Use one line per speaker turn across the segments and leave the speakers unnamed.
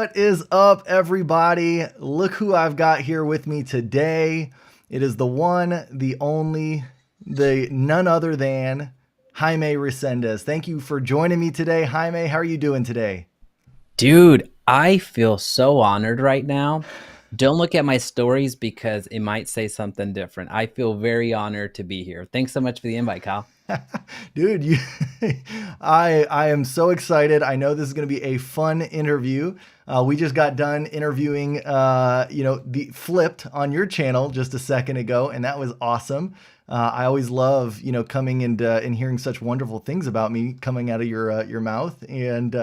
What is up, everybody? Look who I've got here with me today. It is the one, the only, the none other than Jaime Resendiz. Thank you for joining me today. Jaime, how are you doing today?
Dude, I feel so honored right now. Don't look at my stories because it might say something different. I feel very honored to be here. Thanks so much for the invite, Kyle.
Dude, I am so excited. I know this is going to be a fun interview. We just got done interviewing, the Flipped on your channel just a second ago, and that was awesome. I always love, coming and hearing such wonderful things about me coming out of your mouth. And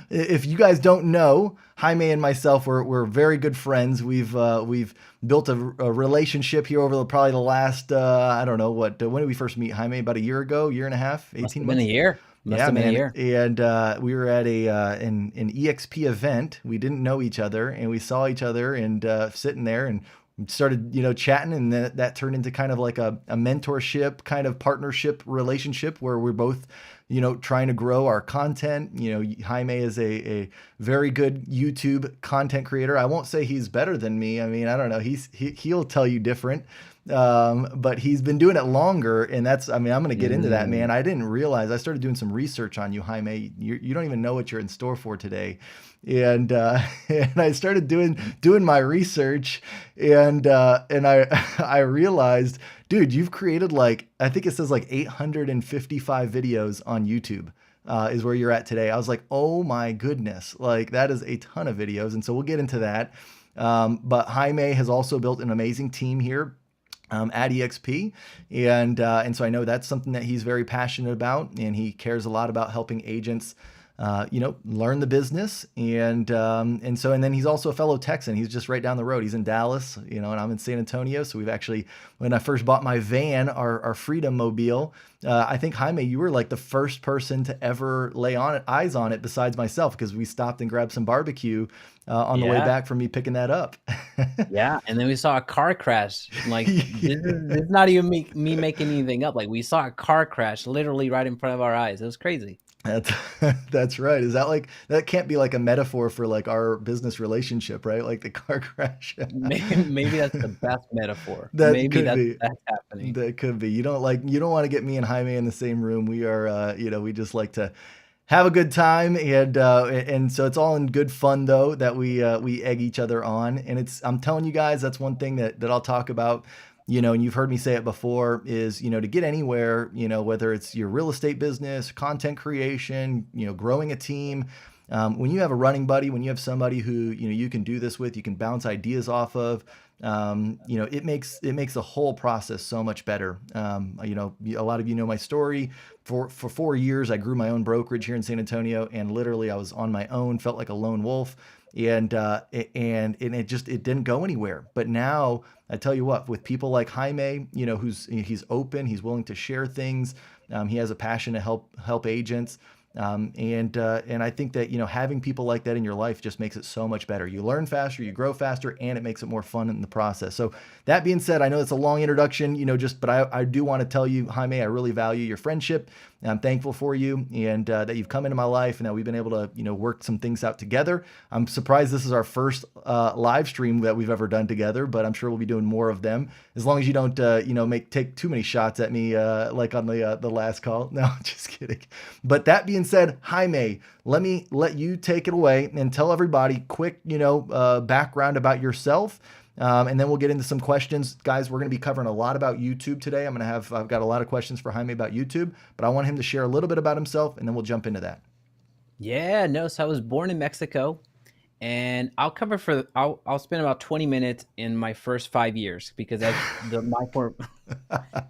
if you guys don't know, Jaime and myself, we're very good friends. We've built a relationship here over probably the last I don't know when did we first meet, Jaime? About a year ago, year and a half,
Must
18
have been a
months.
year. Must
Yeah,
have been a
man.
year.
And we were at an EXP event. We didn't know each other, and we saw each other and sitting there and started, chatting, and then that turned into kind of like a mentorship, kind of partnership relationship where we're both, trying to grow our content. Jaime is a very good YouTube content creator. I won't say he's better than me. I mean, I don't know. He'll tell you different. But he's been doing it longer, and I'm going to get into that, man.
Mm.
I didn't realize. I started doing some research on you, Jaime. You don't even know what you're in store for today. And and I started doing my research, and I realized, dude, you've created, like, I think it says like 855 videos on YouTube. Is where you're at today. I was like, oh my goodness, like that is a ton of videos, and so we'll get into that. But Jaime has also built an amazing team here at EXP, and so I know that's something that he's very passionate about, and he cares a lot about helping agents, learn the business, and then he's also a fellow Texan. He's just right down the road. He's in Dallas, and I'm in San Antonio. So we've actually, when I first bought my van, our Freedom Mobile, I think, Jaime, you were like the first person to ever lay on it, eyes on it, besides myself, because we stopped and grabbed some barbecue on the way
Yeah.
back from me picking that up.
Yeah. And then we saw a car crash. Like, this is not even me making anything up. Like, we saw a car crash literally right in front of our eyes. It was crazy.
That's that's right. Is that like, that can't be like a metaphor for like our business relationship, right? Like the car crash.
Maybe that's the best metaphor.
That
Maybe
could be.
that's happening.
That could be. You don't want to get me and Jaime in the same room. We are we just like to have a good time, and so it's all in good fun though that we egg each other on. And I'm telling you guys, that's one thing that I'll talk about, and you've heard me say it before, is, to get anywhere, whether it's your real estate business, content creation, growing a team, when you have a running buddy, when you have somebody who, you can do this with, you can bounce ideas off of, it makes the whole process so much better. A lot of you know my story. For 4 years, I grew my own brokerage here in San Antonio, and literally I was on my own, felt like a lone wolf, and it didn't go anywhere. But now I tell you what, with people like Jaime, he's open, he's willing to share things, he has a passion to help agents. And I think that, having people like that in your life just makes it so much better. You learn faster, you grow faster, and it makes it more fun in the process. So that being said, I know it's a long introduction, but I do want to tell you, Jaime, I really value your friendship. I'm thankful for you, and that you've come into my life, and that we've been able to, work some things out together. I'm surprised this is our first live stream that we've ever done together, but I'm sure we'll be doing more of them, as long as you don't, take too many shots at me, like on the last call. No, just kidding. But that being said, Jaime, let you take it away and tell everybody quick, background about yourself. And then we'll get into some questions. Guys, we're going to be covering a lot about YouTube today. I've got a lot of questions for Jaime about YouTube, but I want him to share a little bit about himself, and then we'll jump into that.
Yeah, no. So I was born in Mexico, and I'll spend about 20 minutes in my first 5 years because I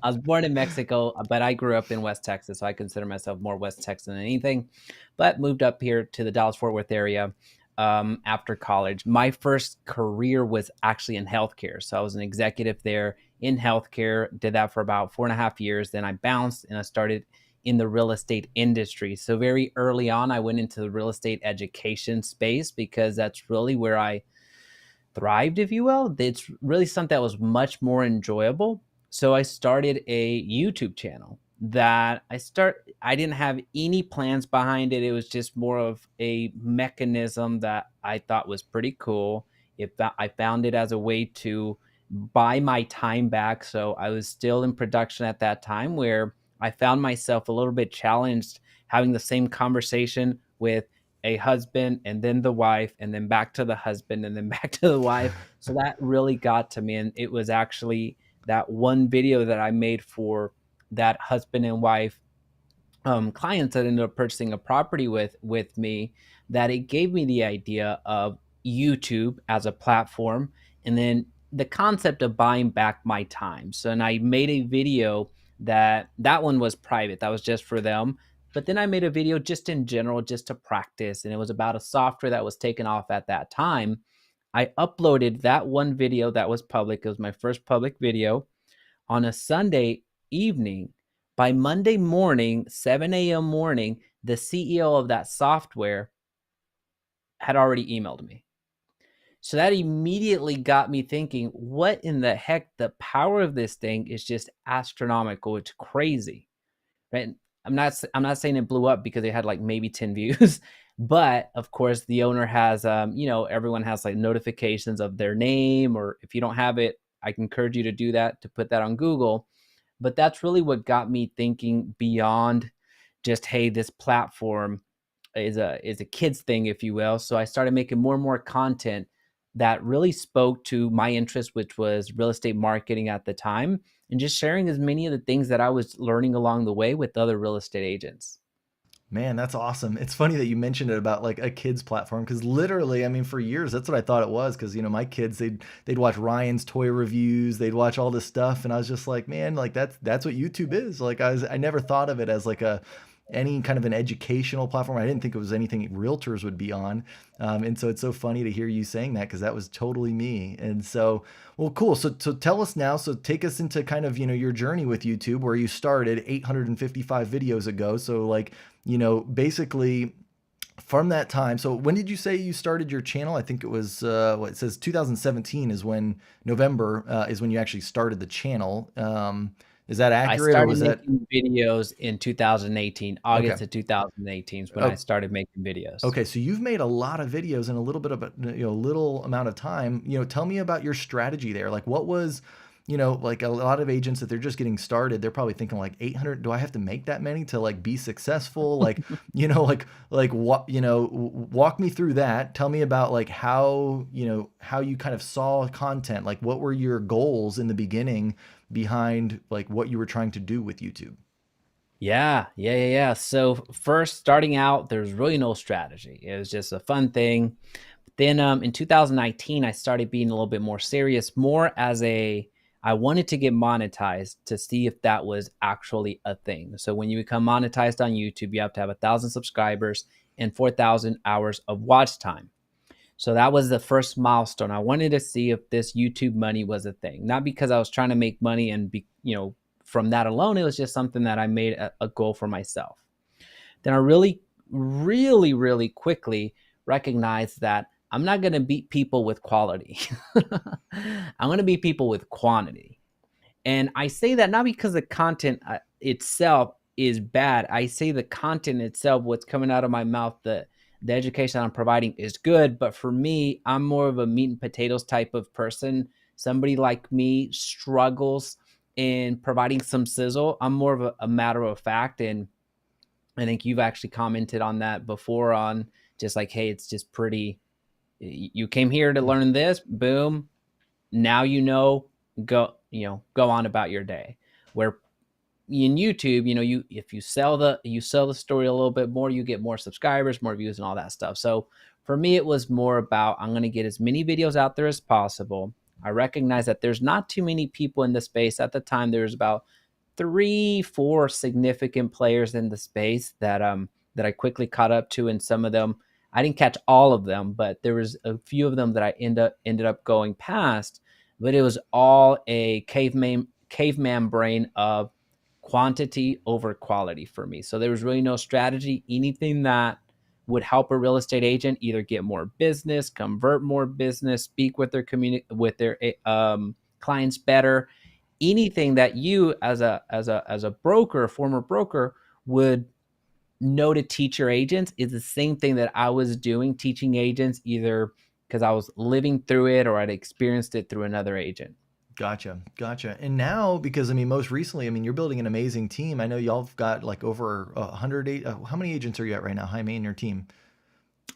was born in Mexico, but I grew up in West Texas, so I consider myself more West Texan than anything. But moved up here to the Dallas-Fort Worth area after college. My first career was actually in healthcare, so I was an executive there in healthcare. Did that for about 4.5 years. Then I bounced and I started in the real estate industry. So very early on, I went into the real estate education space because that's really where I thrived, if you will. It's really something that was much more enjoyable. So I started a YouTube channel that I didn't have any plans behind it. It was just more of a mechanism that I thought was pretty cool. I found it as a way to buy my time back. So I was still in production at that time, where I found myself a little bit challenged having the same conversation with a husband and then the wife and then back to the husband and then back to the wife. So that really got to me. And it was actually that one video that I made for that husband and wife clients that ended up purchasing a property with me, that it gave me the idea of YouTube as a platform, and then the concept of buying back my time. So, and I made a video that one was private, that was just for them. But then I made a video just in general, just to practice, and it was about a software that was taken off at that time. I uploaded that one video that was public. It was my first public video on a Sunday evening. By Monday morning, 7 a.m. morning, the CEO of that software had already emailed me. So that immediately got me thinking, what in the heck? The power of this thing is just astronomical. It's crazy, right? I'm not saying it blew up because it had like maybe 10 views, but of course the owner has everyone has like notifications of their name, or if you don't have it, I can encourage you to do that, to put that on Google. But that's really what got me thinking beyond just, hey, this platform is a kids thing, if you will. So I started making more and more content that really spoke to my interest, which was real estate marketing at the time, and just sharing as many of the things that I was learning along the way with other real estate agents.
Man, that's awesome. It's funny that you mentioned it about like a kids platform, because literally, I mean, for years that's what I thought it was. Because my kids, they'd watch Ryan's toy reviews, they'd watch all this stuff, and I was just like, man, like that's what YouTube is. Like I never thought of it as like a any kind of an educational platform. I didn't think it was anything realtors would be on. And so it's so funny to hear you saying that, because that was totally me. And so, well, cool. So tell us now. So take us into kind of, your journey with YouTube, where you started 855 videos ago. So like, basically from that time. So when did you say you started your channel? I think it was, what it says 2017 is when November is when you actually started the channel. Is that
I
accurate, or
started
was that
making videos in 2018.
okay?
August of 2018 is when I
Oh,
started making videos.
okay, so you've made a lot of videos in a little bit of little amount of time. Tell me about your strategy there. Like, what was, like a lot of agents that they're just getting started, they're probably thinking like 800. Do I have to make that many to like be successful? Like, what, walk me through that. Tell me about like how you kind of saw content. Like, what were your goals in the beginning behind like what you were trying to do with YouTube?
Yeah. So first, starting out, there's really no strategy. It was just a fun thing. Then in 2019, I started being a little bit more serious, more as I wanted to get monetized to see if that was actually a thing. So when you become monetized on YouTube, you have to have 1,000 subscribers and 4,000 hours of watch time. So that was the first milestone. I wanted to see if this YouTube money was a thing, not because I was trying to make money and from that alone. It was just something that I made a goal for myself. Then I really, really, really quickly recognized that I'm not going to beat people with quality. I'm going to beat people with quantity. And I say that not because the content itself is bad. I say the content itself, what's coming out of my mouth, the education I'm providing is good. But for me, I'm more of a meat and potatoes type of person. Somebody like me struggles in providing some sizzle. I'm more of a matter of fact. And I think you've actually commented on that before, on just like, hey, it's just pretty, you came here to learn this, boom, now go on about your day. Where in YouTube, you if you sell the story a little bit more, you get more subscribers, more views, and all that stuff. So for me, it was more about, I'm going to get as many videos out there as possible. I recognize that there's not too many people in the space. At the time, there was about 3, 4 significant players in the space that I quickly caught up to, and some of them I didn't catch all of them, but there was a few of them that I ended up going past. But it was all a caveman brain of quantity over quality for me. So there was really no strategy. Anything that would help a real estate agent either get more business, convert more business, speak with their clients better, anything that you as a broker, a former broker, would know to teach your agents is the same thing that I was doing, teaching agents, either because I was living through it or I'd experienced it through another agent.
Gotcha. Gotcha. And now, because I mean, most recently, I mean, you're building an amazing team. I know y'all have got like over 108. How many agents are you at right now, Jaime, and your team?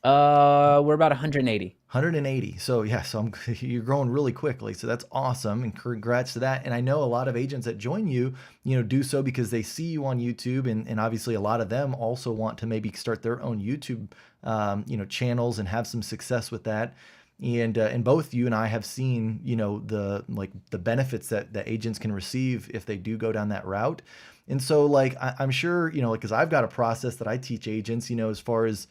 We're about 180.
180. So yeah, so you're growing really quickly. So that's awesome, and congrats to that. And I know a lot of agents that join you, do so because they see you on YouTube, and obviously a lot of them also want to maybe start their own YouTube, channels and have some success with that. And both you and I have seen, the benefits that agents can receive if they do go down that route. And so like I'm sure, like, because I've got a process that I teach agents, as far as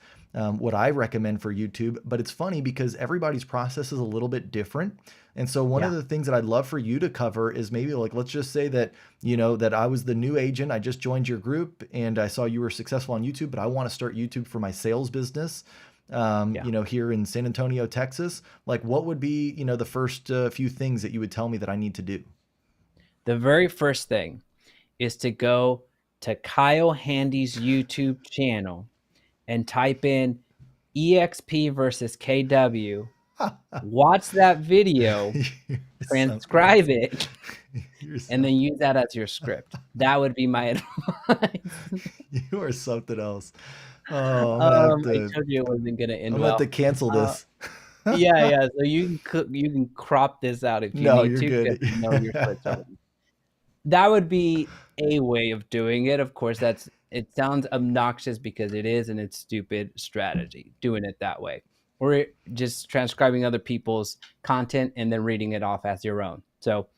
what I recommend for YouTube. But it's funny because everybody's process is a little bit different. And so one of the things that I'd love for you to cover is maybe like, let's just say that, that I was the new agent. I just joined your group and I saw you were successful on YouTube, but I want to start YouTube for my sales business. Here in San Antonio, Texas. Like, what would be, the first few things that you would tell me that I need to do?
The very first thing is to go to Kyle Handy's YouTube channel and type in EXP versus KW, watch that video, transcribe it, and then use that as your script. That would be my advice.
You are something else. Oh,
I told you it wasn't going to end
I'm
well.
about to cancel this.
Yeah. So you can crop this out if you need to.
You're good.
You know your splits already. That would be a way of doing it. Of course, it sounds obnoxious because it is, and it's stupid strategy doing it that way, or just transcribing other people's content and then reading it off as your own. So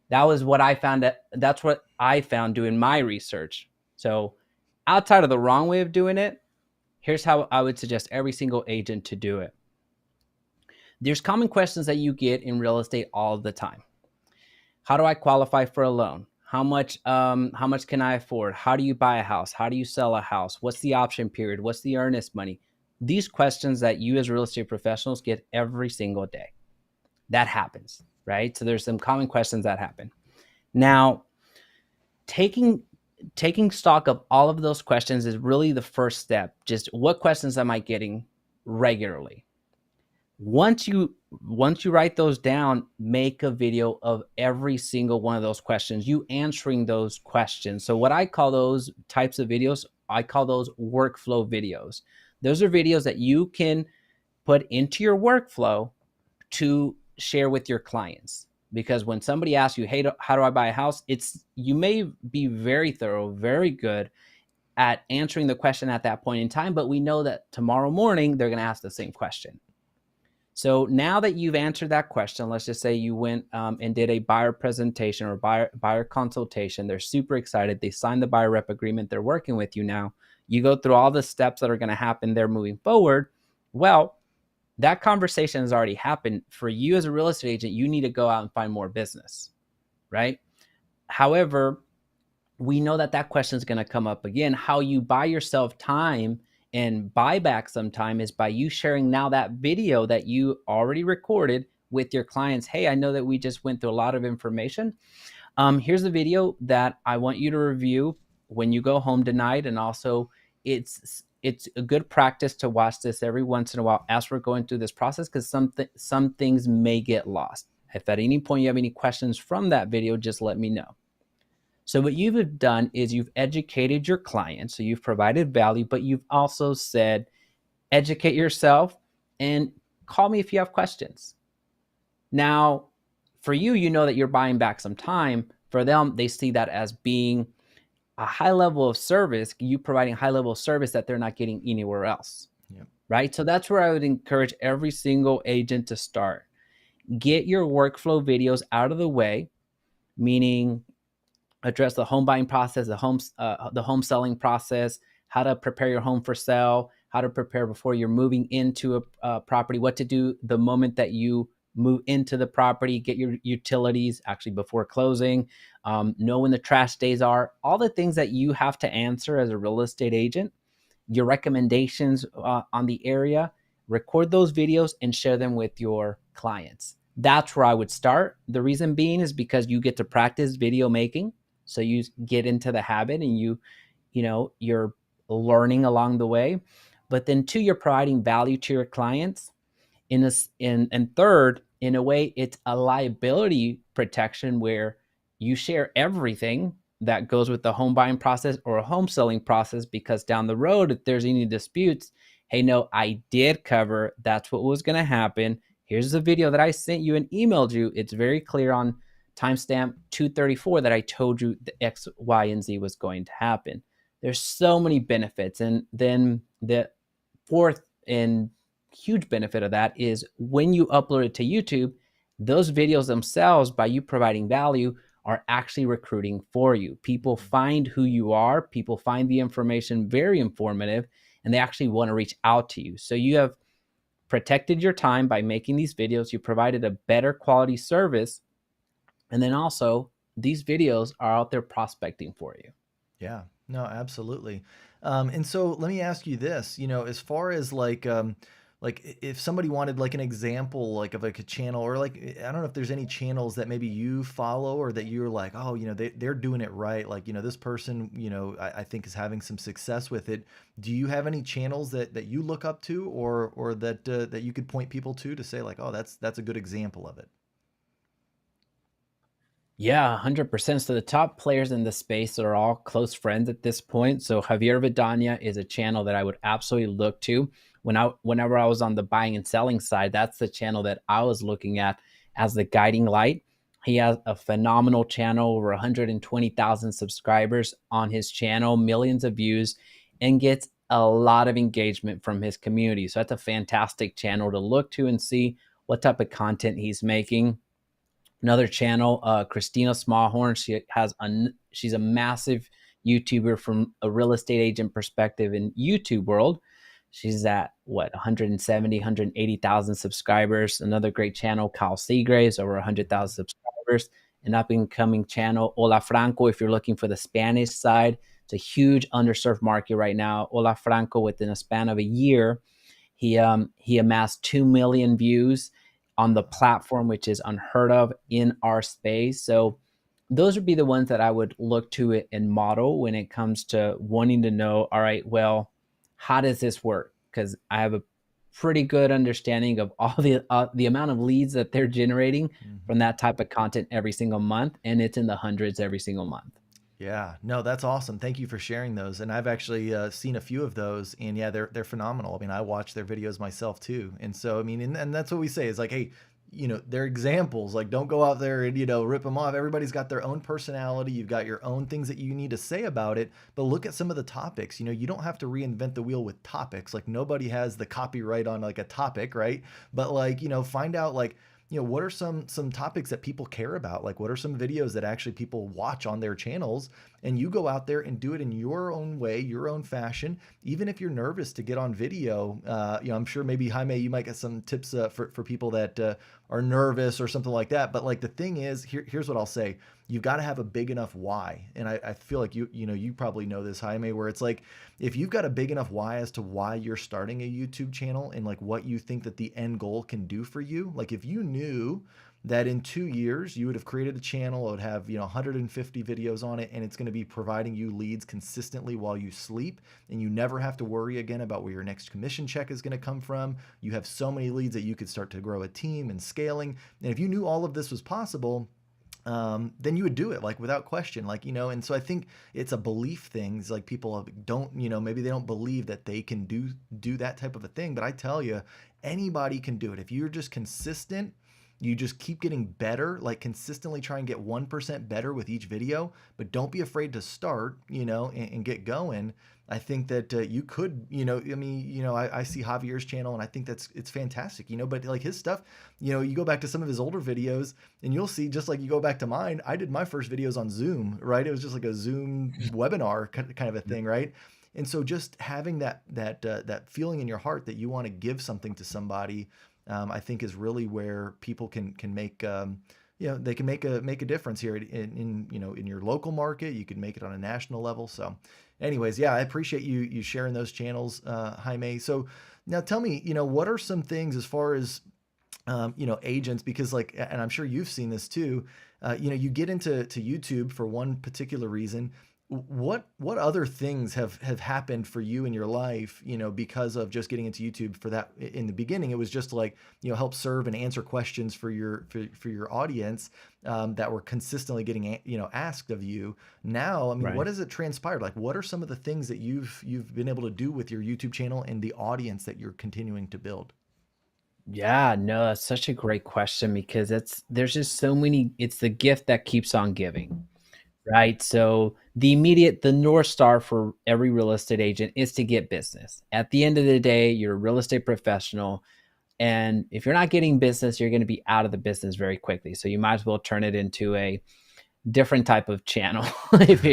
that was what I found. That's what I found doing my research. So outside of the wrong way of doing it, here's how I would suggest every single agent to do it. There's common questions that you get in real estate all the time. How do I qualify for a loan? How much can I afford? How do you buy a house? How do you sell a house? What's the option period? What's the earnest money? These questions that you as real estate professionals get every single day. That happens, right? So there's some common questions that happen. Now, taking stock of all of those questions is really the first step. Just what questions am I getting regularly? Once you write those down, make a video of every single one of those questions, you answering those questions. So what I call those types of videos, I call those workflow videos. Those are videos that you can put into your workflow to share with your clients. Because when somebody asks you, hey, how do I buy a house? You may be very thorough, very good at answering the question at that point in time, but we know that tomorrow morning they're going to ask the same question. So now that you've answered that question, let's just say you went and did a buyer presentation or buyer consultation. They're super excited. They signed the buyer rep agreement. They're working with you now. You go through all the steps that are going to happen there moving forward. Well, that conversation has already happened. For you as a real estate agent, you need to go out and find more business, right? However, we know that question is going to come up again. How you buy yourself time and buy back some time is by you sharing now that video that you already recorded with your clients. Hey, I know that we just went through a lot of information. Here's the video that I want you to review when you go home tonight. And also it's a good practice to watch this every once in a while as we're going through this process, because some things may get lost. If at any point you have any questions from that video, just let me know. So what you've done is you've educated your client. So you've provided value, but you've also said, educate yourself and call me if you have questions. Now, for you, you know that you're buying back some time. For them, they see that as being a high level of service, you providing high level of service that they're not getting anywhere else. Yep. Right? So that's where I would encourage every single agent to start. Get your workflow videos out of the way, meaning address the home buying process, the home selling process, how to prepare your home for sale, how to prepare before you're moving into a property, what to do the moment that you move into the property, get your utilities actually before closing, know when the trash days are, all the things that you have to answer as a real estate agent, your recommendations on the area, record those videos and share them with your clients. That's where I would start. The reason being is because you get to practice video making. So you get into the habit and you're learning along the way. But then two, you're providing value to your clients and third, in a way, it's a liability protection where you share everything that goes with the home buying process or a home selling process, because down the road, if there's any disputes, hey, no, I did cover, that's what was going to happen. Here's the video that I sent you and emailed you. It's very clear on timestamp 234 that I told you the X, Y, and Z was going to happen. There's so many benefits. And then the fourth and huge benefit of that is when you upload it to YouTube, those videos themselves, by you providing value, are actually recruiting for you. People find who you are, people find the information very informative, and they actually want to reach out to you. So you have protected your time by making these videos, you provided a better quality service, and then also these videos are out there prospecting for you.
Yeah, no, absolutely. And so let me ask you this, as far as like if somebody wanted like an example, like of like a channel or like, I don't know if there's any channels that maybe you follow or that you're like, oh, they're doing it right. Like, this person, I think is having some success with it. Do you have any channels that you look up to or that you could point people to say like, oh, that's a good example of it?
Yeah, 100%. So the top players in the space are all close friends at this point. So Javier Vidania is a channel that I would absolutely look to. Whenever I was on the buying and selling side, that's the channel that I was looking at as the guiding light. He has a phenomenal channel, over 120,000 subscribers on his channel, millions of views, and gets a lot of engagement from his community. So that's a fantastic channel to look to and see what type of content he's making. Another channel, Christina Smallhorn. She's a massive YouTuber from a real estate agent perspective in YouTube world. She's at what, 170, 180,000 subscribers. Another great channel, Kyle Seagraves, over 100,000 subscribers. An up and coming channel, Hola Franco. If you're looking for the Spanish side, it's a huge underserved market right now. Hola Franco, within a span of a year, he amassed 2 million views on the platform, which is unheard of in our space. So those would be the ones that I would look to it and model when it comes to wanting to know, all right, well, how does this work? Because I have a pretty good understanding of all the amount of leads that they're generating from that type of content every single month, and it's in the hundreds every single month.
Yeah, no, that's awesome. Thank you for sharing those. And I've actually seen a few of those, and yeah, they're phenomenal. I mean, I watch their videos myself too. And so, I mean, and that's what we say is like, hey, they're examples. Like, don't go out there and rip them off. Everybody's got their own personality. You've got your own things that you need to say about it. But look at some of the topics. You don't have to reinvent the wheel with topics. Like, nobody has the copyright on like a topic, right? But like, find out like, what are some topics that people care about? Like, what are some videos that actually people watch on their channels? And you go out there and do it in your own way, your own fashion. Even if you're nervous to get on video, I'm sure maybe Jaime, you might get some tips for people that are nervous or something like that. But like the thing is, here's what I'll say: you've got to have a big enough why. And I feel like you probably know this, Jaime, where it's like if you've got a big enough why as to why you're starting a YouTube channel and like what you think that the end goal can do for you. Like if you knew that in 2 years you would have created a channel, it would have 150 videos on it, and it's going to be providing you leads consistently while you sleep, and you never have to worry again about where your next commission check is going to come from. You have so many leads that you could start to grow a team and scaling. And if you knew all of this was possible, then you would do it like without question, like, and so I think it's a belief thing. It's like people don't, maybe they don't believe that they can do that type of a thing. But I tell you, anybody can do it. If you're just consistent, you just keep getting better, like consistently try and get 1% better with each video, but don't be afraid to start, and get going. I think that you could, I mean, I see Javier's channel and I think it's fantastic, but like his stuff, you go back to some of his older videos and you'll see, just like you go back to mine, I did my first videos on Zoom, right? It was just like a Zoom webinar kind of a thing, right? And so just having that feeling in your heart that you want to give something to somebody, I think is really where people can make, they can make a difference here in your local market. You can make it on a national level. So anyways, yeah, I appreciate you sharing those channels, Jaime. So now tell me, what are some things as far as agents, because like, and I'm sure you've seen this too. You get into YouTube for one particular reason. What other things have happened for you in your life, because of just getting into YouTube for that? In the beginning, it was just like, help serve and answer questions for your audience, that were consistently getting, asked of you. Now, I mean, what
Right.
has it transpired? Like, what are some of the things that you've been able to do with your YouTube channel and the audience that you're continuing to build?
Yeah, no, that's such a great question because there's just so many. It's the gift that keeps on giving, right? So the North Star for every real estate agent is to get business. At the end of the day, you're a real estate professional. And if you're not getting business, you're going to be out of the business very quickly. So you might as well turn it into a different type of channel if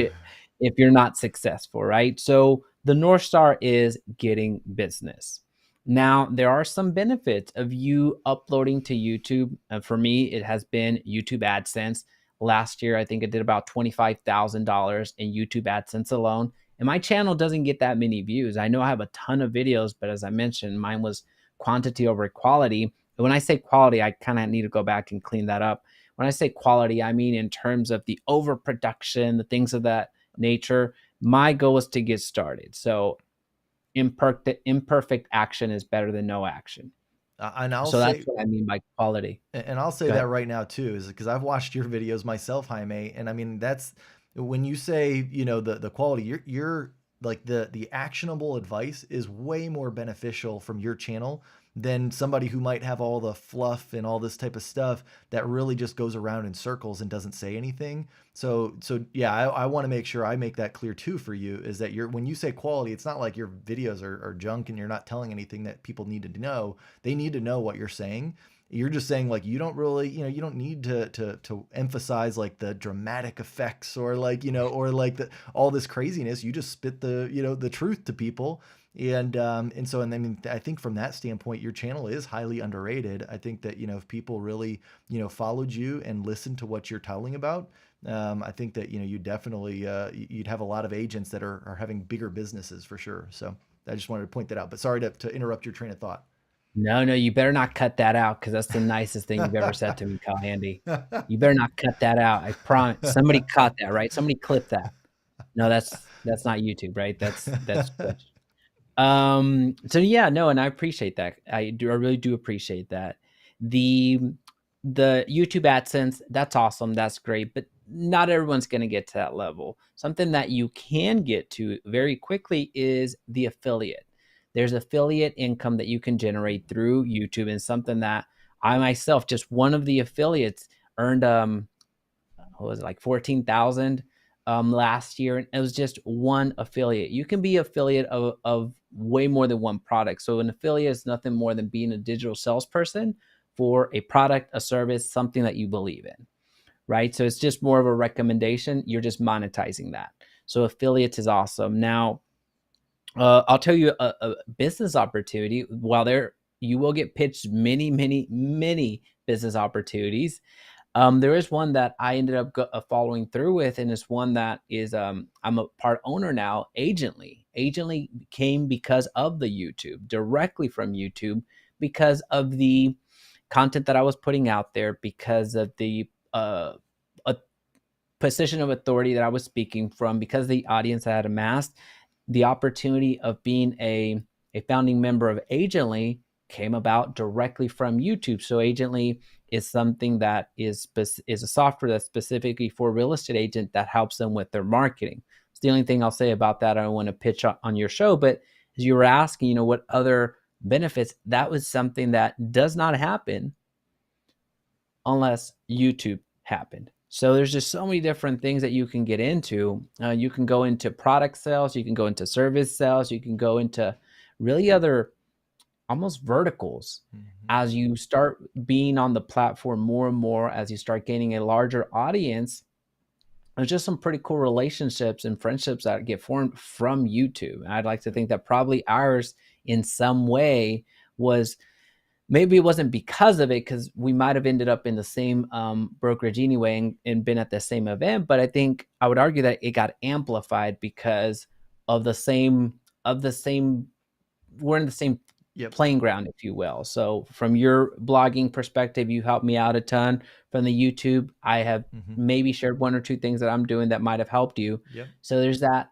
you're not successful, right? So the North Star is getting business. Now, there are some benefits of you uploading to YouTube. For me, it has been YouTube AdSense. Last year, I think I did about $25,000 in YouTube AdSense alone. And my channel doesn't get that many views. I know I have a ton of videos, but as I mentioned, mine was quantity over quality. And when I say quality, I kind of need to go back and clean that up. When I say quality, I mean in terms of the overproduction, the things of that nature. My goal is to get started. So imperfect action is better than no action.
And I'll
So that's
say,
what I mean by quality.
and I'll say
Go
that
ahead.
right now too, is because I've watched your videos myself, Jaime, and I mean, that's when you say, the quality, you're like, the actionable advice is way more beneficial from your channel than somebody who might have all the fluff and all this type of stuff that really just goes around in circles and doesn't say anything. So yeah, I want to make sure I make that clear too for you, is that when you say quality, it's not like your videos are junk and you're not telling anything that people need to know. They need to know what you're saying. You're just saying, like, you don't really, you don't need to emphasize like the dramatic effects, or like, or like all this craziness. You just spit the truth to people. And I mean, I think from that standpoint, your channel is highly underrated. I think that, if people really, followed you and listened to what you're telling about, I think that, you definitely, you'd have a lot of agents that are having bigger businesses for sure. So I just wanted to point that out, but sorry to interrupt your train of thought.
No, you better not cut that out because that's the nicest thing you've ever said to me, Kyle Handy. You better not cut that out. I promise. Somebody caught that, right? Somebody clipped that. No, that's not YouTube, right? That's Twitch. So yeah, no, and I appreciate that. I really do appreciate that. The the YouTube AdSense, that's awesome. That's great, but not everyone's going to get to that level. Something that you can get to very quickly is the affiliate. There's affiliate income that you can generate through YouTube, and something that I myself, just one of the affiliates, earned what was it, like 14,000 last year, and it was just one affiliate. You can be affiliate of way more than one product. So an affiliate is nothing more than being a digital salesperson for a product, a service, something that you believe in, right? So it's just more of a recommendation. You're just monetizing that. So affiliates is awesome. Now, I'll tell you a business opportunity. While there, you will get pitched many business opportunities. There is one that I ended up following through with, and it's one that is I'm a part owner now. Agently came because of the YouTube, directly from YouTube, because of the content that I was putting out there, because of the a position of authority that I was speaking from, because of the audience I had amassed. The opportunity of being a founding member of Agently came about directly from YouTube. So Agently is something that is a software that's specifically for real estate agent that helps them with their marketing. It's the only thing I'll say about that. I don't want to pitch on your show, but as you were asking, what other benefits, that was something that does not happen unless YouTube happened. So there's just so many different things that you can get into. You can go into product sales, you can go into service sales, you can go into really other almost verticals
Mhm.
as you start being on the platform more and more, as you start gaining a larger audience. There's just some pretty cool relationships and friendships that get formed from YouTube. And I'd like to think that probably ours in some way was, maybe it wasn't because of it, because we might have ended up in the same brokerage anyway, and been at the same event. But I think I would argue that it got amplified because of the same we're in the same
Yep.
playing ground, if you will. So from your blogging perspective, you helped me out a ton. From the YouTube, I have
Hmm.
maybe shared one or two things that I'm doing that might have helped you.
Yep.
So there's that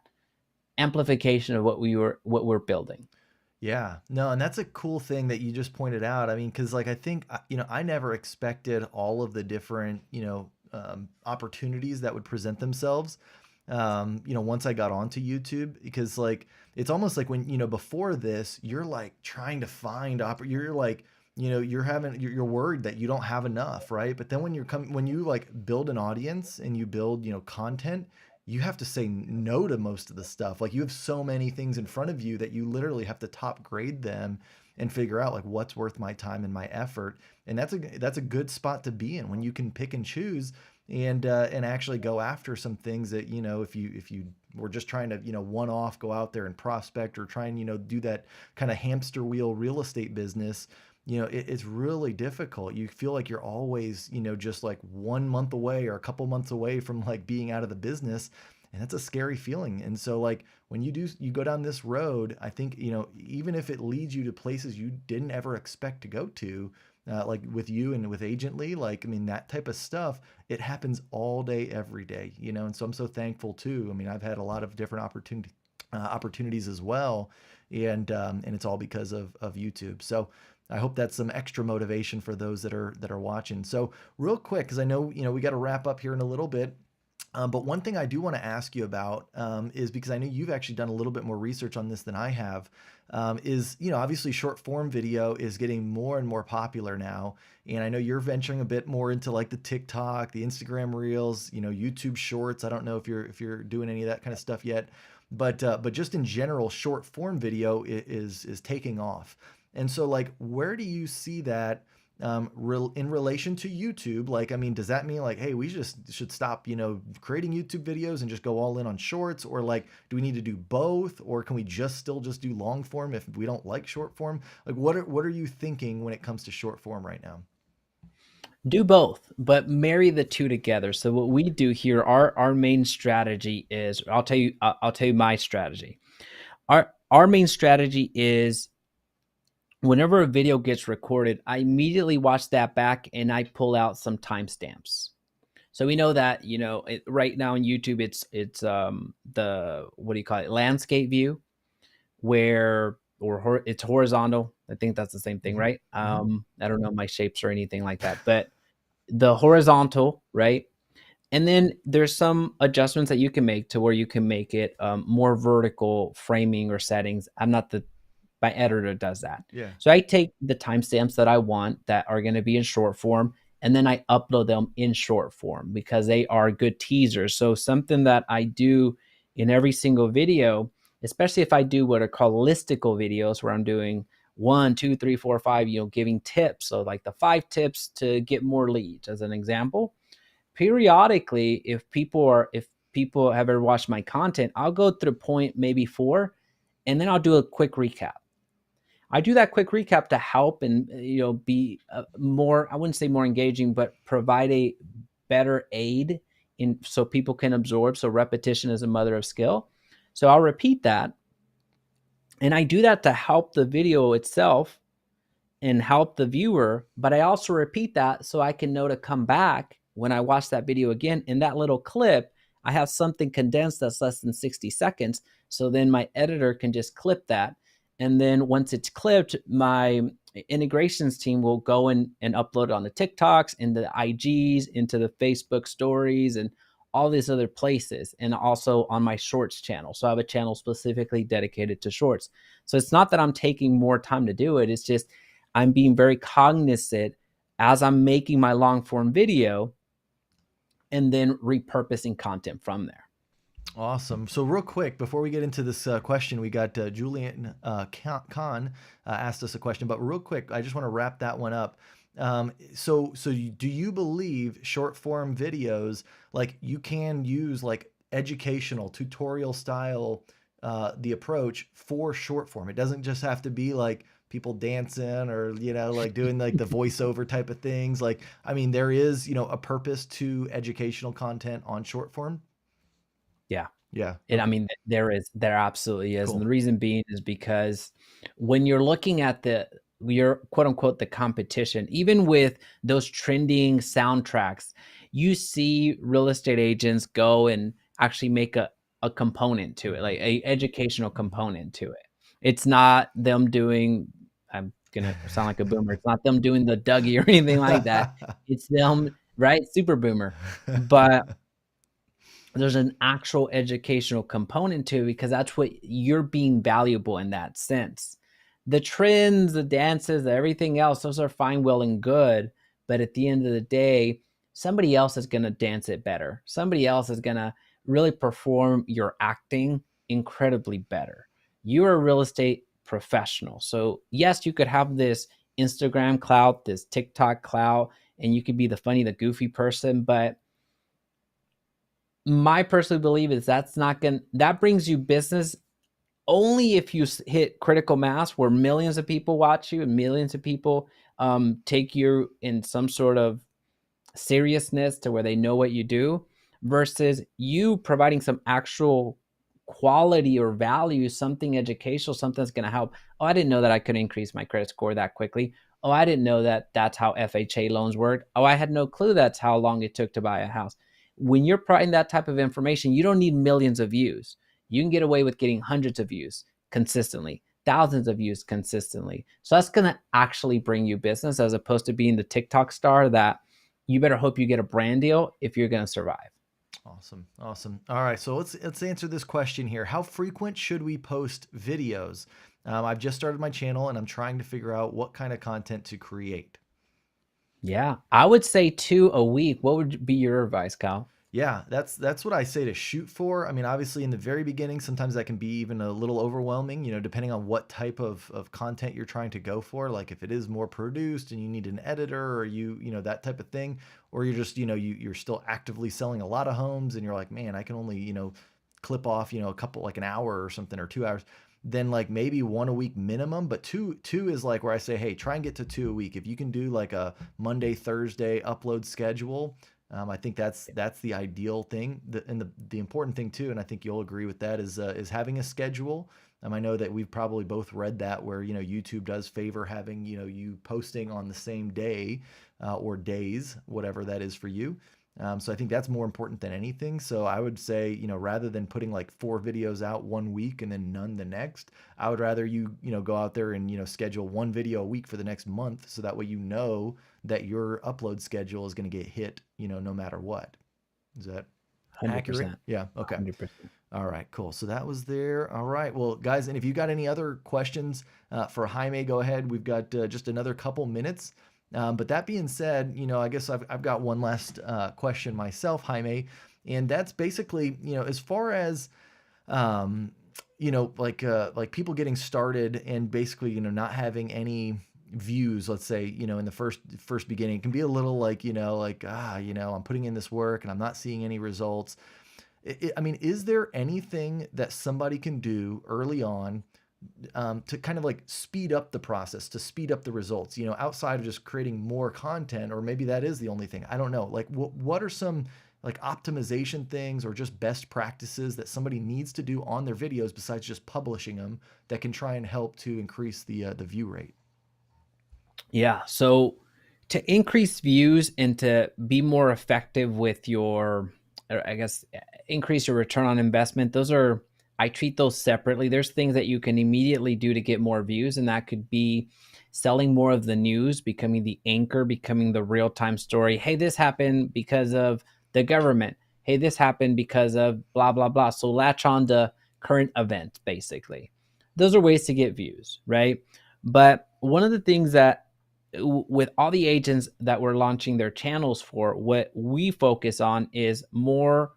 amplification of what we're building.
Yeah, no, and that's a cool thing that you just pointed out. I mean, because like I think I never expected all of the different opportunities that would present themselves. Once I got onto YouTube, because like it's almost like when before this, you're like trying to find you're like you're worried that you don't have enough, right? But then when you like build an audience and you build content, you have to say no to most of the stuff. Like you have so many things in front of you that you literally have to top grade them and figure out like what's worth my time and my effort. And that's a good spot to be in when you can pick and choose and actually go after some things that if you were just trying to one off go out there and prospect or try and do that kind of hamster wheel real estate business. It's really difficult. You feel like you're always, just like 1 month away or a couple months away from like being out of the business. And that's a scary feeling. And so like when you go down this road, I think, even if it leads you to places you didn't ever expect to go to, like with you and with Agently, like, I mean, that type of stuff, it happens all day, every day, and so I'm so thankful too. I mean, I've had a lot of different opportunities as well. And it's all because of YouTube. So I hope that's some extra motivation for those that are watching. So real quick, because I know we got to wrap up here in a little bit. But one thing I do want to ask you about is because I know you've actually done a little bit more research on this than I have. Is obviously short form video is getting more and more popular now, and I know you're venturing a bit more into like the TikTok, the Instagram Reels, YouTube Shorts. I don't know if you're doing any of that kind of stuff yet, but just in general, short form video is taking off. And so like, where do you see that? In relation to YouTube, like, I mean, does that mean like, hey, we just should stop, creating YouTube videos and just go all in on shorts? Or like, do we need to do both? Or can we still just do long form if we don't like short form? Like, what are you thinking when it comes to short form right now?
Do both, but marry the two together. So what we do here, our main strategy is, I'll tell you my strategy. Our main strategy is whenever a video gets recorded, I immediately watch that back and I pull out some timestamps. So we know that right now on YouTube, it's the, what do you call it, landscape view, where it's horizontal. I think that's the same thing,
Hmm.
right?
Hmm.
I don't know my shapes or anything like that, but the horizontal, right? And then there's some adjustments that you can make to where you can make it more vertical framing or settings. I'm not the My editor does that.
Yeah.
So I take the timestamps that I want that are going to be in short form, and then I upload them in short form because they are good teasers. So something that I do in every single video, especially if I do what are called listicle videos, where I'm doing 1, 2, 3, 4, 5, giving tips. So like the 5 tips to get more leads, as an example. Periodically, if people have ever watched my content, I'll go through point maybe 4, and then I'll do a quick recap. I do that quick recap to help and be more, I wouldn't say more engaging, but provide a better aid in so people can absorb. So repetition is a mother of skill. So I'll repeat that, and I do that to help the video itself and help the viewer, but I also repeat that so I can know to come back when I watch that video again. In that little clip, I have something condensed that's less than 60 seconds. So then my editor can just clip that. And then once it's clipped, my integrations team will go and upload it on the TikToks, into the IGs, into the Facebook stories, and all these other places, and also on my shorts channel. So I have a channel specifically dedicated to shorts. So it's not that I'm taking more time to do it. It's just I'm being very cognizant as I'm making my long form video and then repurposing content from there.
Awesome. So real quick, before we get into this question, we got Julian Khan asked us a question, but real quick, I just want to wrap that one up. Do you believe short form videos, like you can use like educational tutorial style, the approach for short form? It doesn't just have to be like people dancing or, like doing like the voiceover type of things. Like, I mean, there is, a purpose to educational content on short form.
Yeah.
Yeah.
And I
Okay.
mean, there absolutely is. And
Cool.
the reason being is because when you're looking at your quote unquote the competition, even with those trending soundtracks, you see real estate agents go and actually make a component to it, like a educational component to it. It's not them doing, I'm gonna sound like a boomer, it's not them doing the Dougie or anything like that. It's them, right? Super boomer. But there's an actual educational component to it because that's what you're being valuable in that sense. The trends, the dances, everything else, those are fine, well, and good. But at the end of the day, somebody else is going to dance it better. Somebody else is going to really perform your acting incredibly better. You're a real estate professional. So, yes, you could have this Instagram clout, this TikTok clout, and you could be the funny, the goofy person, but my personal belief is that brings you business only if you hit critical mass where millions of people watch you and millions of people take you in some sort of seriousness to where they know what you do, versus you providing some actual quality or value, something educational, something that's going to help. Oh, I didn't know that I could increase my credit score that quickly. Oh, I didn't know that that's how FHA loans work. Oh, I had no clue that's how long it took to buy a house. When you're providing that type of information, you don't need millions of views. You can get away with getting hundreds of views consistently, thousands of views consistently. So that's going to actually bring you business, as opposed to being the TikTok star that you better hope you get a brand deal if you're going to survive.
Awesome. Awesome. All right. So let's answer this question here. How frequent should we post videos? I've just started my channel and I'm trying to figure out what kind of content to create.
Yeah, I would say 2 a week. What would be your advice, Kyle?
Yeah, that's what I say to shoot for. I mean, obviously in the very beginning, sometimes that can be even a little overwhelming, depending on what type of content you're trying to go for. Like if it is more produced and you need an editor or that type of thing, or you're just, you're still actively selling a lot of homes and you're like, man, I can only, clip off, a couple, like an hour or something or 2 hours. Then like maybe one a week minimum, but two is like where I say, hey, try and get to two a week. If you can do like a Monday, Thursday upload schedule, I think that's the ideal thing, and the important thing too, and I think you'll agree with that is having a schedule. I know that we've probably both read that where YouTube does favor having you posting on the same day or days, whatever that is for you. So I think that's more important than anything. So I would say rather than putting like 4 videos out one week and then none the next, I would rather you go out there and schedule one video a week for the next month, so that way that your upload schedule is going to get hit, no matter what. Is that accurate?
100%.
Yeah. Okay.
100%.
All right, cool. So that was there. All right. Well, guys, and if you got any other questions for Jaime, go ahead. We've got just another couple minutes. But that being said, I guess I've got one last question myself, Jaime, and that's basically, as far as um, like people getting started and basically, not having any views, let's say, in the first beginning, it can be a little like, I'm putting in this work and I'm not seeing any results. I mean, is there anything that somebody can do early on to kind of like speed up the process, to speed up the results, outside of just creating more content? Or maybe that is the only thing. I don't know. Like, what are some like optimization things or just best practices that somebody needs to do on their videos besides just publishing them that can try and help to increase the view rate?
Yeah. So to increase views and to be more effective with your, or I guess, increase your return on investment, I treat those separately. There's things that you can immediately do to get more views, and that could be selling more of the news, becoming the anchor, becoming the real time story. Hey, this happened because of the government. Hey, this happened because of blah, blah, blah. So latch on to current events, basically. Those are ways to get views, right? But one of the things that with all the agents that we're launching their channels for, what we focus on is more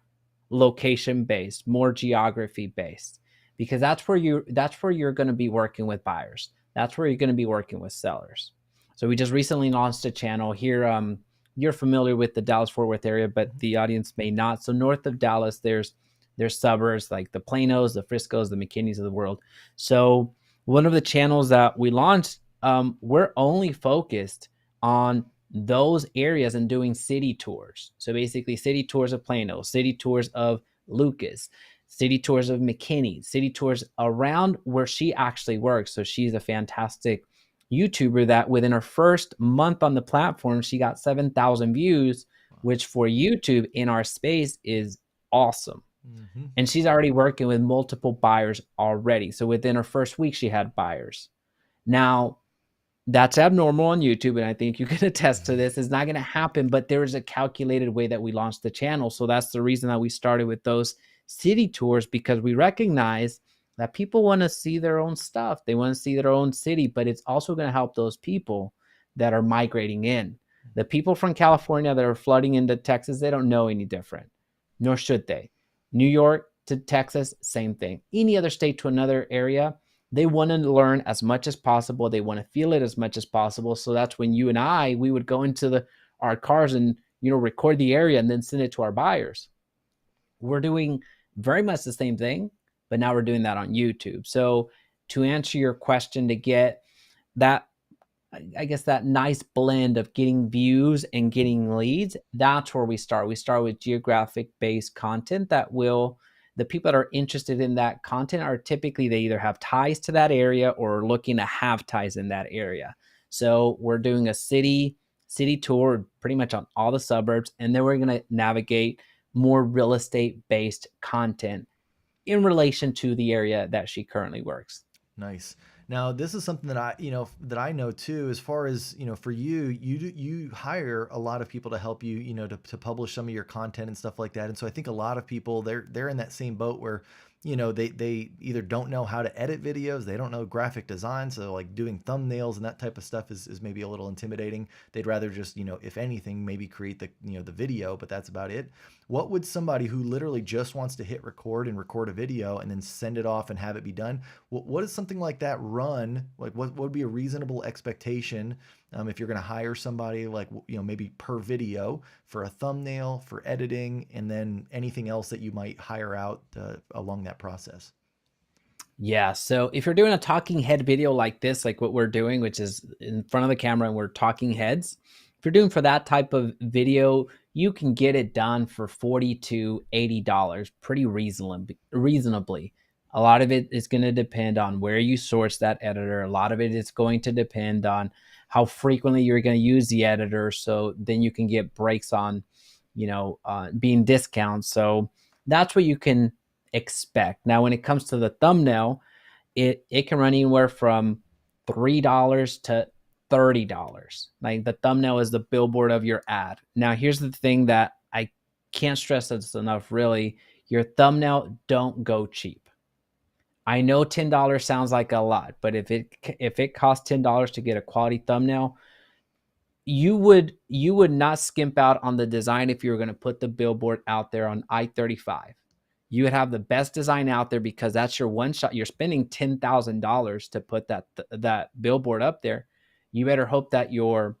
location based, more geography based, because that's where you're going to be working with buyers. That's where you're going to be working with sellers. So we just recently launched a channel here. You're familiar with the Dallas Fort Worth area, but the audience may not. So north of Dallas, there's suburbs like the Planos, the Friscos, the McKinneys of the world. So one of the channels that we launched, we're only focused on those areas and doing city tours. So basically city tours of Plano, city tours of Lucas, city tours of McKinney, city tours around where she actually works. So she's a fantastic YouTuber that within her first month on the platform, she got 7,000 views, which for YouTube in our space is awesome.
Mm-hmm.
And she's already working with multiple buyers already. So within her first week, she had buyers. Now, that's abnormal on YouTube, and I think you can attest to this. It's not going to happen, but there is a calculated way that we launched the channel. So that's the reason that we started with those city tours, because we recognize that people want to see their own stuff. They want to see their own city, but it's also going to help those people that are migrating in. The people from California that are flooding into Texas, they don't know any different, nor should they. New York to Texas, same thing. Any other state to another area, they want to learn as much as possible. They want to feel it as much as possible. So that's when you and I, we would go into our cars and, record the area and then send it to our buyers. We're doing very much the same thing, but now we're doing that on YouTube. So to answer your question, to get that, I guess, that nice blend of getting views and getting leads, that's where we start. We start with geographic based content that will, the people that are interested in that content are typically, they either have ties to that area or looking to have ties in that area. So we're doing a city tour pretty much on all the suburbs, and then we're going to navigate more real estate based content in relation to the area that she currently works.
Nice. Now, this is something that I know too, as far as, for you hire a lot of people to help you, to publish some of your content and stuff like that. And so I think a lot of people, they're in that same boat where, they either don't know how to edit videos, they don't know graphic design. So like doing thumbnails and that type of stuff is maybe a little intimidating. They'd rather just, if anything, maybe create the video, but that's about it. What would somebody who literally just wants to hit record and record a video and then send it off and have it be done? What does something like that run? Like what would be a reasonable expectation if you're going to hire somebody, like, maybe per video for a thumbnail, for editing, and then anything else that you might hire out along that process?
Yeah. So if you're doing a talking head video like this, like what we're doing, which is in front of the camera and we're talking heads, if you're doing for that type of video, you can get it done for $40 to $80 pretty reasonably. A lot of it is going to depend on where you source that editor. A lot of it is going to depend on how frequently you're going to use the editor. So then you can get breaks on, being discounts. So that's what you can expect. Now, when it comes to the thumbnail, it can run anywhere from $3 to $30. Like the thumbnail is the billboard of your ad. Now, here's the thing that I can't stress this enough, really. Your thumbnail, don't go cheap. I know $10 sounds like a lot, but if it costs $10 to get a quality thumbnail, you would not skimp out on the design if you were going to put the billboard out there on I-35. You would have the best design out there because that's your one shot. You're spending $10,000 to put that billboard up there. You better hope that your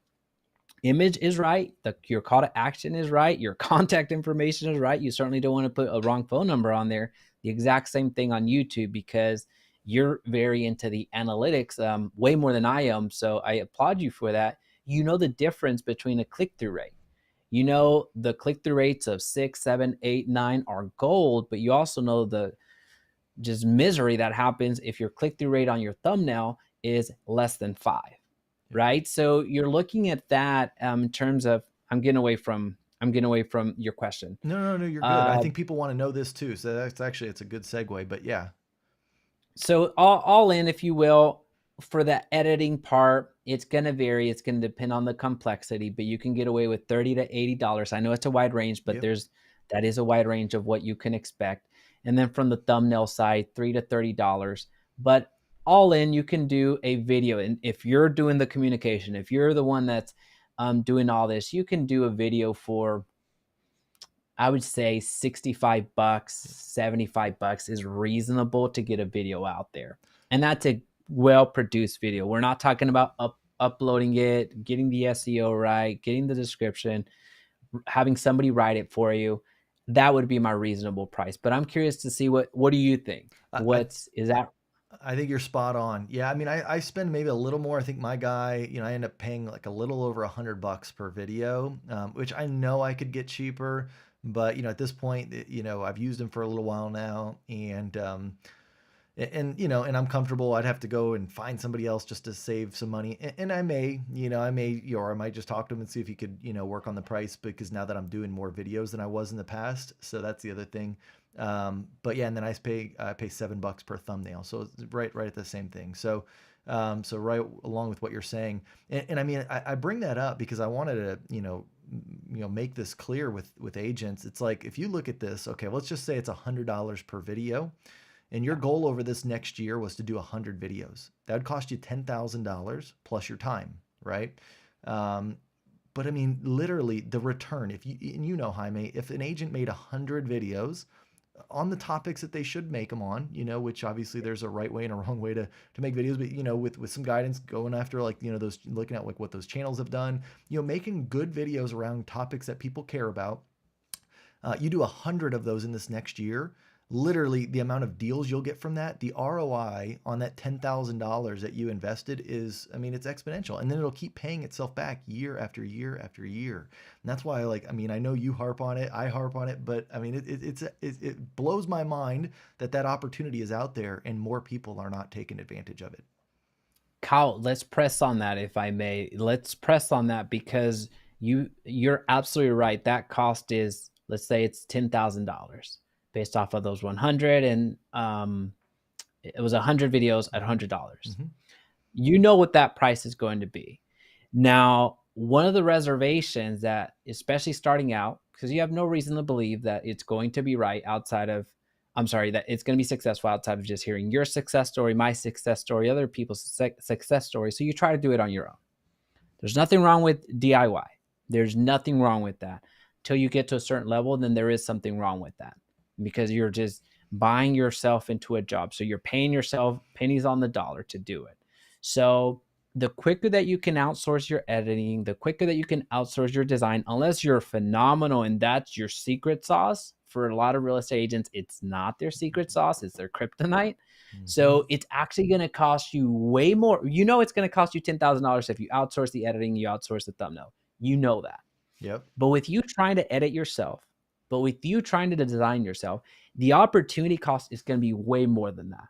image is right, your call to action is right, your contact information is right. You certainly don't want to put a wrong phone number on there. The exact same thing on YouTube, because you're very into the analytics, way more than I am. So I applaud you for that. You know the difference between a click-through rate. The click-through rates of 6, 7, 8, 9 are gold, but you also know the just misery that happens if your click-through rate on your thumbnail is less than 5, right? So you're looking at that in terms of, I'm getting away from your question.
No, you're good. I think people want to know this too. So it's a good segue, but yeah.
So all in, if you will, for the editing part, it's going to vary. It's going to depend on the complexity, but you can get away with $30 to $80. I know it's a wide range, but
Yep.
that is a wide range of what you can expect. And then from the thumbnail side, $3 to $30. But all in, you can do a video. And if you're doing the communication, if you're the one that's doing all this, you can do a video for, I would say, $65, $75 is reasonable to get a video out there. And that's a well-produced video. We're not talking about uploading it, getting the SEO right, getting the description, having somebody write it for you. That would be my reasonable price. But I'm curious to see what do you think? Is that?
I think you're spot on. Yeah, I mean, I spend maybe a little more. I think my guy, I end up paying like a little over $100 per video, which I know I could get cheaper, But, at this point, I've used them for a little while now, and and I'm comfortable. I'd have to go and find somebody else just to save some money. And or I might just talk to him and see if he could, work on the price, because now that I'm doing more videos than I was in the past. So that's the other thing. But yeah, and then I pay $7 per thumbnail. So it's right at the same thing. So right along with what you're saying. And I mean, I bring that up because I wanted to, make this clear with agents. It's like, if you look at this, okay, let's just say it's $100 per video. And your goal over this next year was to do 100 videos. That would cost you $10,000 plus your time, right? But I mean, literally the return, Jaime, if an agent made 100 videos on the topics that they should make them on, which obviously there's a right way and a wrong way to make videos, but with some guidance, going after those, looking at like what those channels have done, making good videos around topics that people care about. You do 100 of those in this next year. Literally, the amount of deals you'll get from that, the ROI on that $10,000 that you invested is, I mean, it's exponential. And then it'll keep paying itself back year after year after year. And that's why, I know you harp on it, I harp on it, but I mean, it blows my mind that opportunity is out there and more people are not taking advantage of it.
Kyle, let's press on that, if I may. Let's press on that, because you're absolutely right. That cost is, let's say it's $10,000 based off of those 100, and it was 100 videos at $100. Mm-hmm. You know what that price is going to be. Now, one of the reservations that, especially starting out, because you have no reason to believe that it's going to be right that it's going to be successful outside of just hearing your success story, my success story, other people's success story. So you try to do it on your own. There's nothing wrong with DIY. There's nothing wrong with that. Till you get to a certain level, then there is something wrong with that, because you're just buying yourself into a job. So you're paying yourself pennies on the dollar to do it. So the quicker that you can outsource your editing, the quicker that you can outsource your design, unless you're phenomenal and that's your secret sauce. For a lot of real estate agents, it's not their secret sauce, it's their kryptonite. Mm-hmm. So it's actually going to cost you way more. It's going to cost you $10,000 if you outsource the editing, you outsource the thumbnail. You know that.
Yep.
But with you trying to edit yourself, but with you trying to design yourself, the opportunity cost is going to be way more than that.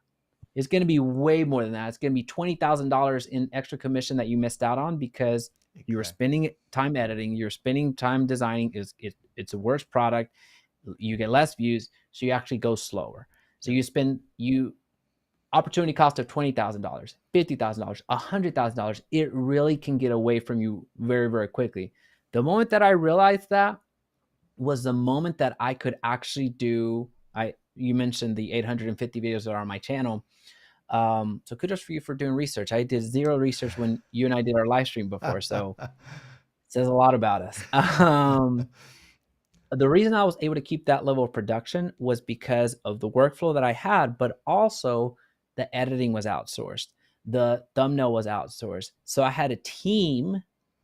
It's going to be way more than that. It's going to be $20,000 in extra commission that you missed out on because you were spending time editing, you're spending time designing. It's a worse product. You get less views, so you actually go slower. So you opportunity cost of $20,000, $50,000, $100,000. It really can get away from you very, very quickly. The moment that I realized that was the moment that I could actually do. You mentioned the 850 videos that are on my channel. So kudos for you for doing research. I did zero research when you and I did our live stream before, so it says a lot about us. The reason I was able to keep that level of production was because of the workflow that I had, but also the editing was outsourced. The thumbnail was outsourced. So I had a team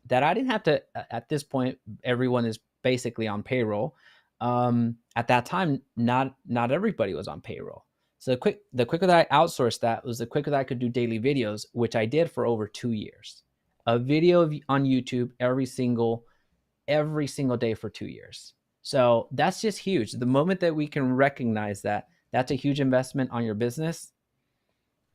that I didn't have to, at this point, everyone is basically on payroll. At that time, not everybody was on payroll. So the quicker that I outsourced that was the quicker that I could do daily videos, which I did for over 2 years. A video on YouTube every single day for 2 years. So that's just huge. The moment that we can recognize that that's a huge investment on your business,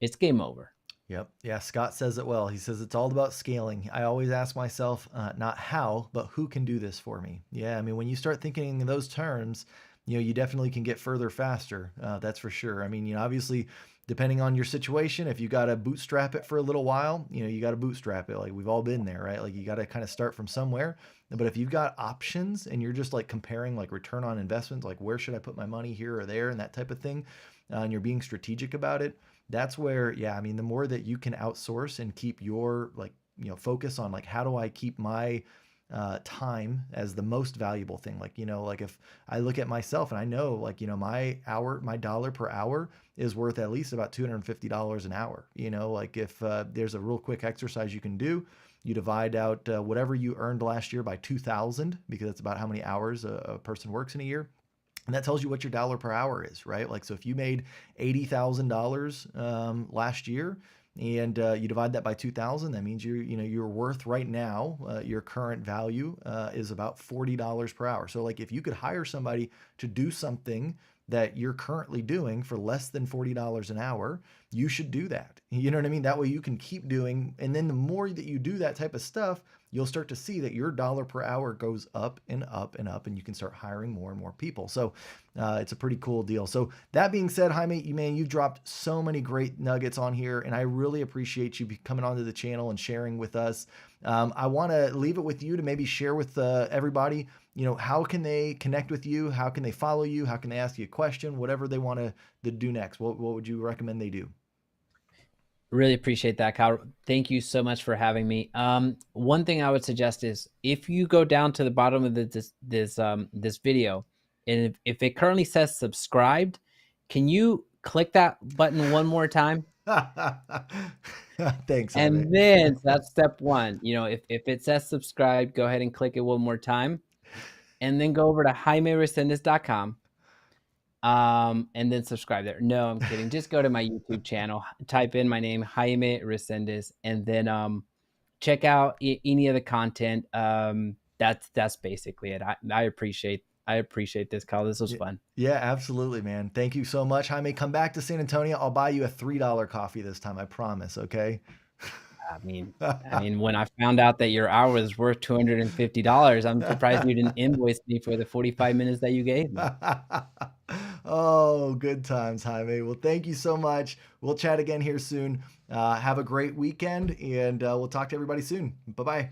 it's game over.
Yep. Yeah. Scott says it well. He says it's all about scaling. I always ask myself, not how, but who can do this for me? Yeah. I mean, when you start thinking in those terms, you definitely can get further faster. That's for sure. I mean, obviously, depending on your situation, if you got to bootstrap it for a little while, you got to bootstrap it. Like we've all been there, right? Like you got to kind of start from somewhere. But if you've got options and you're just like comparing like return on investments, like where should I put my money here or there and that type of thing, and you're being strategic about it, that's where, yeah, I mean, the more that you can outsource and keep your focus on like, how do I keep my time as the most valuable thing? Like, like if I look at myself and I know like, my dollar per hour is worth at least about $250 an hour. Like if there's a real quick exercise you can do, you divide out whatever you earned last year by 2,000, because that's about how many hours a person works in a year. And that tells you what your dollar per hour is, right? Like, so if you made $80,000 last year, and you divide that by 2,000. That means you're worth right now, your current value is about $40 per hour. So like if you could hire somebody to do something that you're currently doing for less than $40 an hour, you should do that. You know what I mean? That way you can keep doing. And then the more that you do that type of stuff, you'll start to see that your dollar per hour goes up and up and up, and you can start hiring more and more people. So it's a pretty cool deal. So that being said, Jaime, man, you've dropped so many great nuggets on here, and I really appreciate you coming onto the channel and sharing with us. I want to leave it with you to maybe share with everybody, how can they connect with you? How can they follow you? How can they ask you a question? Whatever they want to do next. What would you recommend they do?
Really appreciate that, Kyle. Thank you so much for having me. One thing I would suggest is if you go down to the bottom of this video, and if it currently says subscribed, can you click that button one more time?
Thanks,
And
Jaime.
then so that's step one. If it says subscribe, go ahead and click it one more time, and then go over to JaimeResendiz.com. And then subscribe there. No, I'm kidding. Just go to my YouTube channel, type in my name, Jaime Resendiz, and then check out any of the content. That's basically it. I appreciate this, Kyle. This was fun.
Yeah, absolutely, man. Thank you so much, Jaime. Come back to San Antonio. I'll buy you a $3 coffee this time. I promise. Okay.
I mean, when I found out that your hour was worth $250, I'm surprised you didn't invoice me for the 45 minutes that you gave me.
Oh, good times, Jaime. Well, thank you so much. We'll chat again here soon. Have a great weekend, and we'll talk to everybody soon. Bye-bye.